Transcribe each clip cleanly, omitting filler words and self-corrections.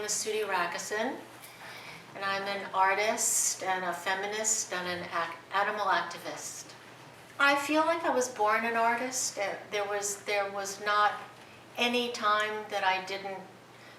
is Sudie Rakusin, and I'm an artist and a feminist and an animal activist. I feel like I was born an artist. There was not any time that I didn't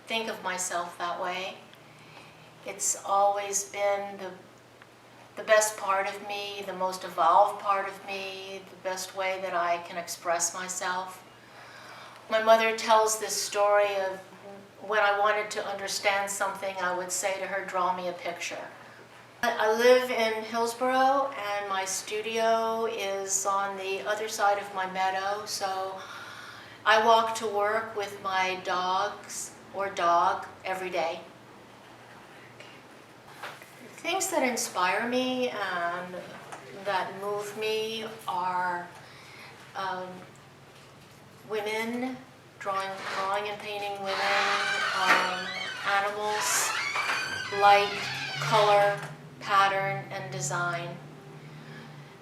think of myself that way. It's always been the best part of me, the most evolved part of me, the best way that I can express myself. My mother tells this story of when I wanted to understand something, I would say to her, draw me a picture. I live in Hillsboro, and my studio is on the other side of my meadow, so I walk to work with my dogs or dog every day. Things that inspire me and that move me are women, drawing and painting women, animals, light, color, pattern, and design.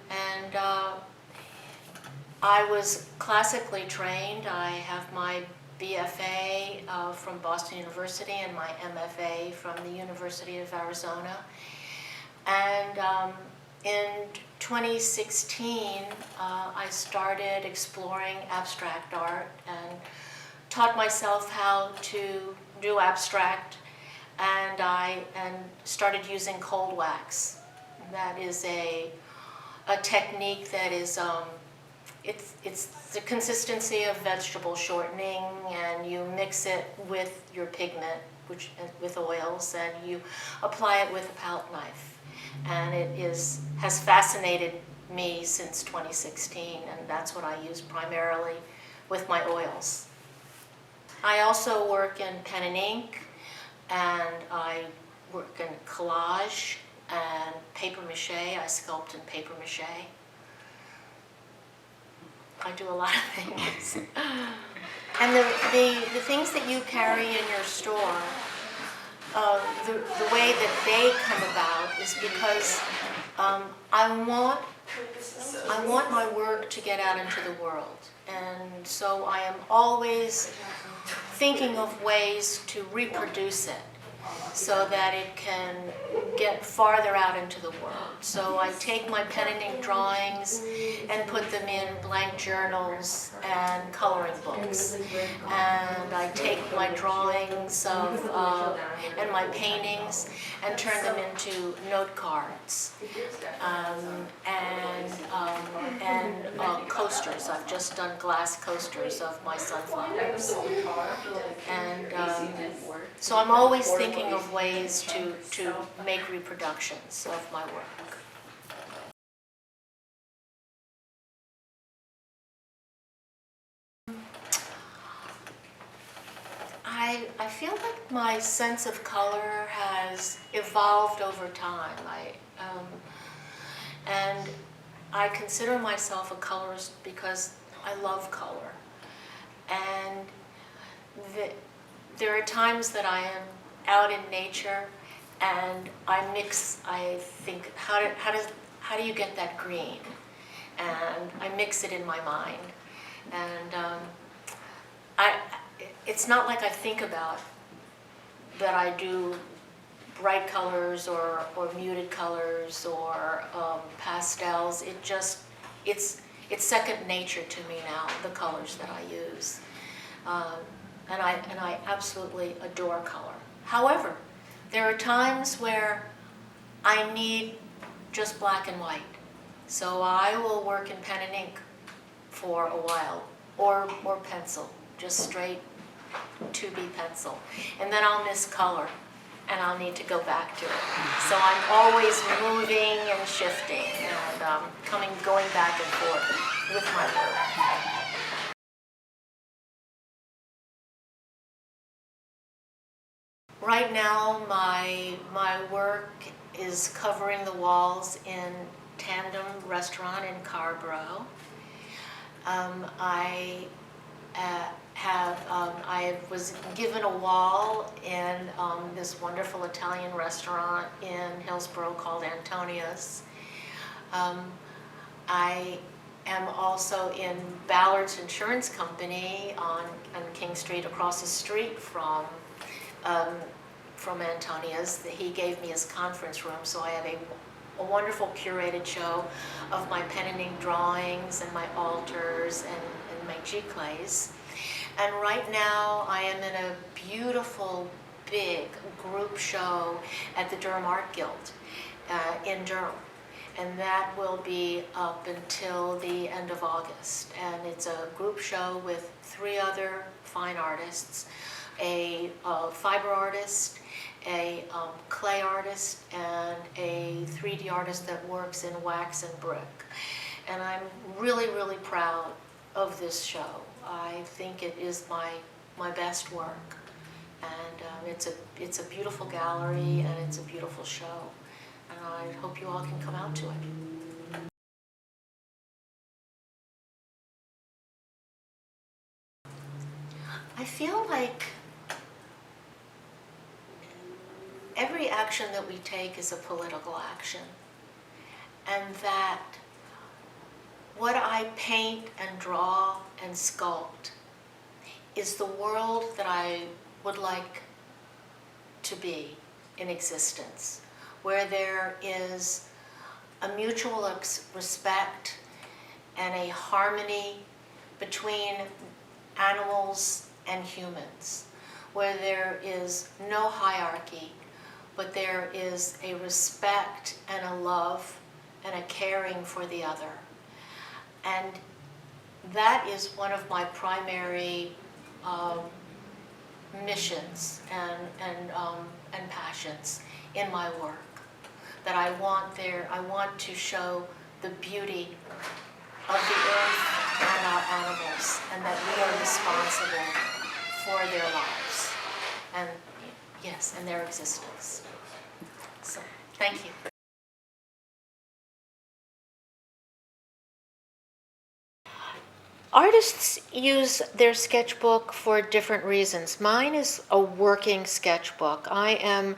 And I was classically trained. I have my BFA from Boston University and my MFA from the University of Arizona. And in 2016, I started exploring abstract art and taught myself how to do abstract, and I started using cold wax. That is a technique that is it's the consistency of vegetable shortening, and you mix it with your pigment, with oils, and you apply it with a palette knife. And it has fascinated me since 2016, and that's what I use primarily with my oils. I also work in pen and ink, and I work in collage and paper mache. I sculpt in paper mache. I do a lot of things. And the things that you carry in your store, the way that they come about is because I want my work to get out into the world. And so I am always thinking of ways to reproduce it so that it can get farther out into the world. So I take my pen and ink drawings and put them in blank journals and coloring books. And I take my drawings and my paintings and turn them into note cards and coasters. I've just done glass coasters of my sunflowers. And so I'm always thinking of ways to make reproductions of my work. I feel like my sense of color has evolved over time. And I consider myself a colorist because I love color. And there are times that I am out in nature and I think, how do you get that green? And I mix it in my mind. And it's not like I think about that I do bright colors or muted colors or pastels. It's second nature to me now, the colors that I use. And I absolutely adore color. However, there are times where I need just black and white. So I will work in pen and ink for a while, or pencil, just straight 2B pencil. And then I'll miss color, and I'll need to go back to it. So I'm always moving and shifting and going back and forth with my work. Right now, my work is covering the walls in Tandem Restaurant in Carrboro. I was given a wall in this wonderful Italian restaurant in Hillsboro called Antonia's. I am also in Ballard's Insurance Company on King Street, across the street from from Antonia's. He gave me his conference room, so I have a wonderful curated show of my pen and ink drawings and my altars and my G-clays. And right now I am in a beautiful big group show at the Durham Art Guild in Durham. And that will be up until the end of August. And it's a group show with 3 other fine artists, a fiber artist, a clay artist, and a 3D artist that works in wax and brick. And I'm really, really proud of this show. I think it is my best work. And it's a beautiful gallery, and it's a beautiful show. And I hope you all can come out to it. I feel like every action that we take is a political action, and that what I paint and draw and sculpt is the world that I would like to be in existence, where there is a mutual respect and a harmony between animals and humans, where there is no hierarchy, but there is a respect and a love and a caring for the other. And that is one of my primary missions and passions in my work. That I want to show the beauty of the earth and our animals, and that we are responsible for their lives and, yes, and their existence. So, thank you. Artists use their sketchbook for different reasons. Mine is a working sketchbook. I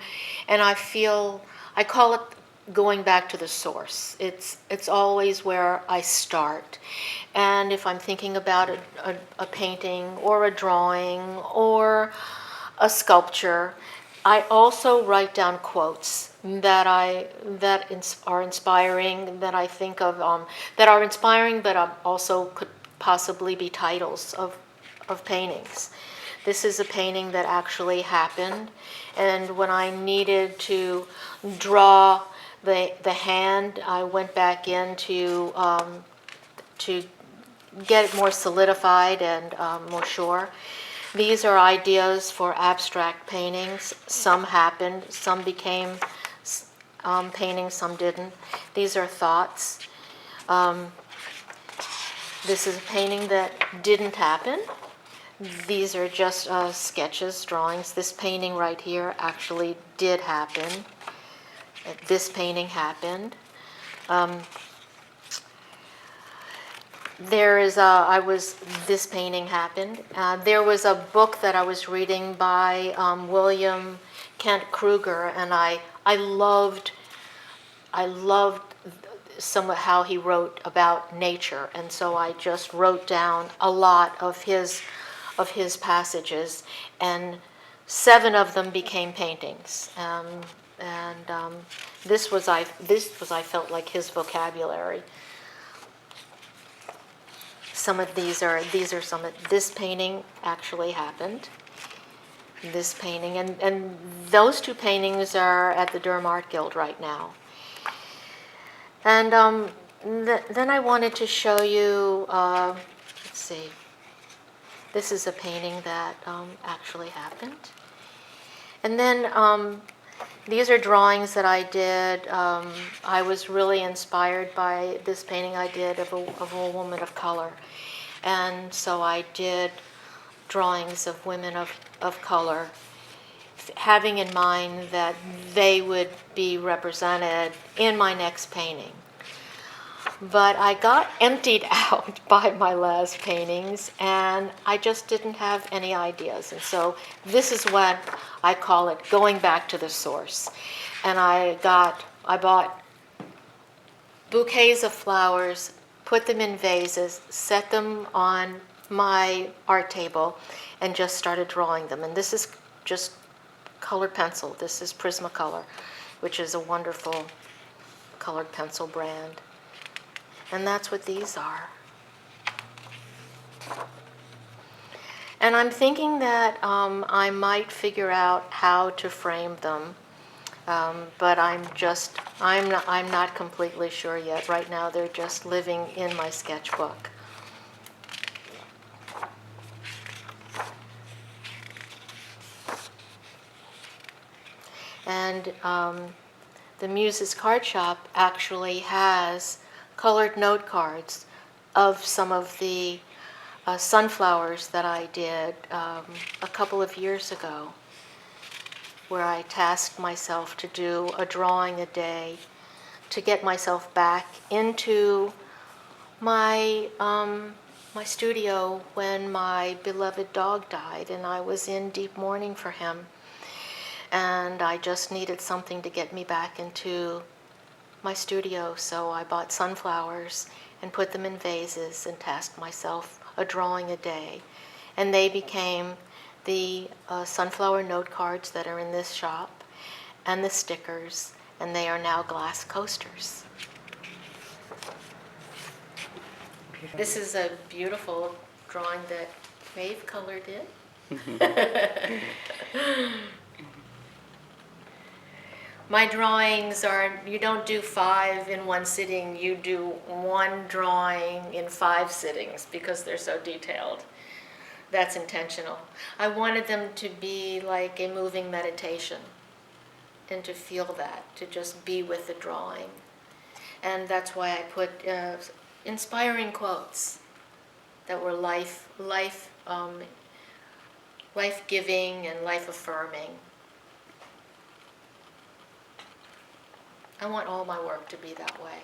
call it going back to the source. It's always where I start. And if I'm thinking about a painting or a drawing or a sculpture, I also write down quotes that are inspiring, that I think of, that are inspiring, but also could possibly be titles of paintings. This is a painting that actually happened, and when I needed to draw the hand, I went back in to get it more solidified and more sure. These are ideas for abstract paintings. Some happened, some became paintings, some didn't. These are thoughts. This is a painting that didn't happen. These are just sketches, drawings. This painting right here actually did happen. This painting happened. This painting happened. There was a book that I was reading by William Kent Kruger, and I loved some of how he wrote about nature, and so I just wrote down a lot of his passages, and 7 of them became paintings. This was I felt like his vocabulary. Some of these are some of this painting actually happened. This painting and those 2 paintings are at the Durham Art Guild right now. And then I wanted to show you, let's see, this is a painting that actually happened. And then these are drawings that I did. I was really inspired by this painting I did of a woman of color. And so I did drawings of women of color, having in mind that they would be represented in my next painting. But I got emptied out by my last paintings, and I just didn't have any ideas. And so this is what I call it, going back to the source. And I bought bouquets of flowers, put them in vases, set them on my art table, and just started drawing them. And this is just colored pencil. This is Prismacolor, which is a wonderful colored pencil brand. And that's what these are. And I'm thinking that I might figure out how to frame them, but I'm not completely sure yet. Right now they're just living in my sketchbook. And the Muses Card Shop actually has colored note cards of some of the sunflowers that I did a couple of years ago, where I tasked myself to do a drawing a day to get myself back into my my studio when my beloved dog died, and I was in deep mourning for him. And I just needed something to get me back into my studio, so I bought sunflowers and put them in vases and tasked myself a drawing a day. And they became the sunflower note cards that are in this shop and the stickers, and they are now glass coasters. This is a beautiful drawing that Maeve colored in. My drawings are, you don't do 5 in one sitting, you do one drawing in 5 sittings because they're so detailed. That's intentional. I wanted them to be like a moving meditation and to feel that, to just be with the drawing. And that's why I put inspiring quotes that were life-giving and life-affirming. I want all my work to be that way.